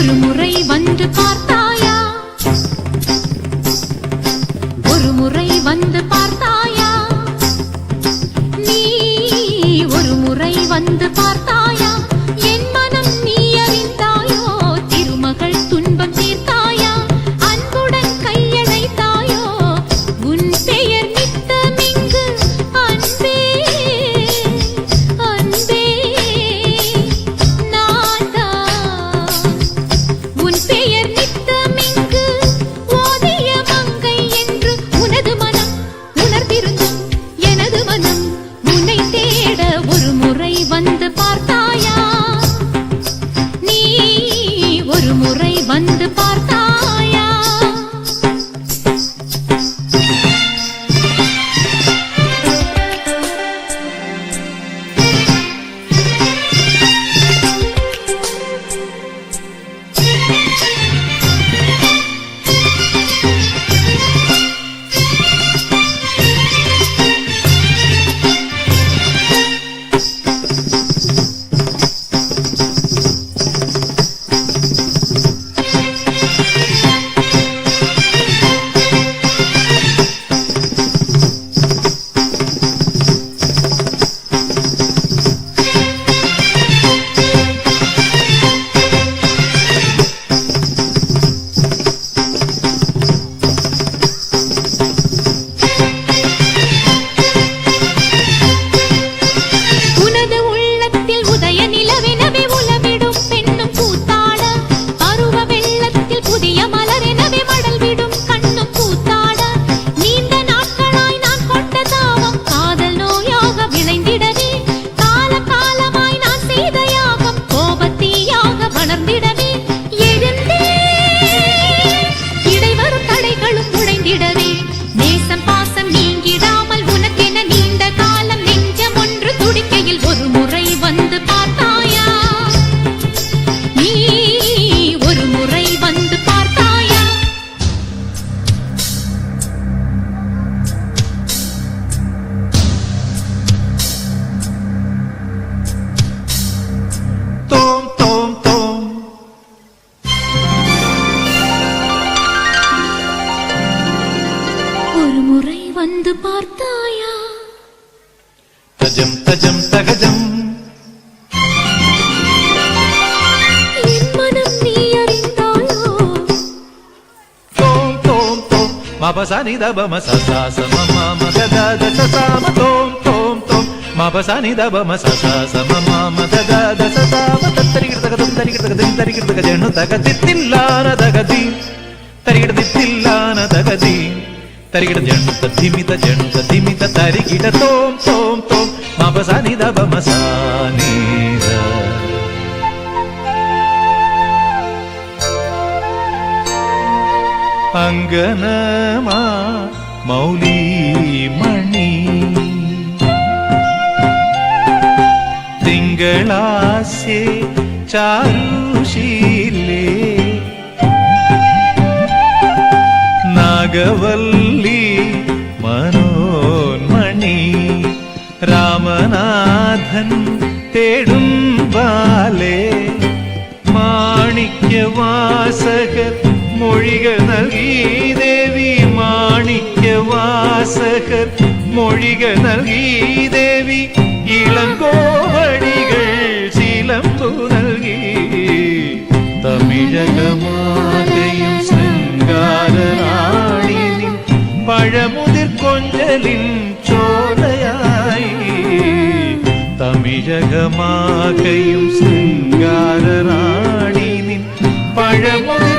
ஒரு முறை வந்து பார்த்தாயா ஒரு முறை வந்து பார்த்தாயா நீ ஒரு முறை வந்து பார்த்தாயா என் மனம் நீ அறிந்தாயோ திருமகள் துன்பம் தீர்த்தாயா அன்புடன் கையழைத்தாயோ உன் பெயர் நித்தமிங்கு அன்பே அன்பே நான்தான் உன் பெயர் நித்தமிங்கு ஓதிய மங்கை என்று உனது மனம் உணர்ந்திருந்தும் எனது மனம் உன்னை தேட ஒரு முறை வந்து பார்த்தாயா நீ ஒரு முறை வந்து பார்த்தாயா உனது உள்ளத்தில் உதய நிலவெனவே உலவிடும் பெண்ணும் கூத்தாட பருவ வெள்ளத்தில் புதிய மலரெனவே மடல் விடும் கண்ணும் கூத்தாட நீண்ட நாட்களாய் நான் கொண்ட தாவம் காதல் நோயாக விளைந்திடவே கால காலமாய் நான் செய்த யாகம் கோபத்தீயாக வளர்ந்திடவே எழுந்தே இடைவரும் தடைகளும் உடைந்திடவே நேசம் பாசம் நீங்கிடாமல் உனக்கென நீண்ட காலம் நெஞ்சம் ஒன்று துடிக்கையில் ஒரு முறை வந்து பார்த்தாயா நீ ஒரு முறை வந்து பார்த்தாயா தோம் தோம் தோம் ஒரு முறை வந்து பார்த்தாயா தஜம் தஜம் தகஜம் என் மனம் நீ அறிந்தாயோ தோம் தோம் தோம் மபசனி தபம சசாச மம மகத சசாம தோம் தோம் தோம் மபசனி தபம சசாச மம மகத சசாம தத்தரிகிடதகதம் தரிகிடதகதம் தரிகிடதகஜனு தகதித்தில்லான தகதி தரிகிடதித்தில்லான தகதி தரிகிட ஜனு ததிமித தரிகிட தோம் தோம் தோம் மபசனி தபம சானித அங்கனமா மௌலி மணி ತಿಂಗಳಾಸೆ ಚಾರುಶೀಲೆ ನಾಗವಲ್ಲಿ മനോന്മണി രാമനാഥൻ തേടും ബാലേ മാണിക്യവാസകർ മൊഴികൾ നൽകി ദേവി മാണിക്യവാസകർ മൊഴികൾ നൽകി ദേവി ഇളങ്കോവടികൾ ശീലംബു നൽകി തമിഴകമാകയും ശൃംഗാരറാണി നിൻ പഴമുതിർ കൊഞ്ചലിൻ ചോലയായി തമിഴകമാകയും ശൃംഗാരറാണി നിൻ പഴമുതിർ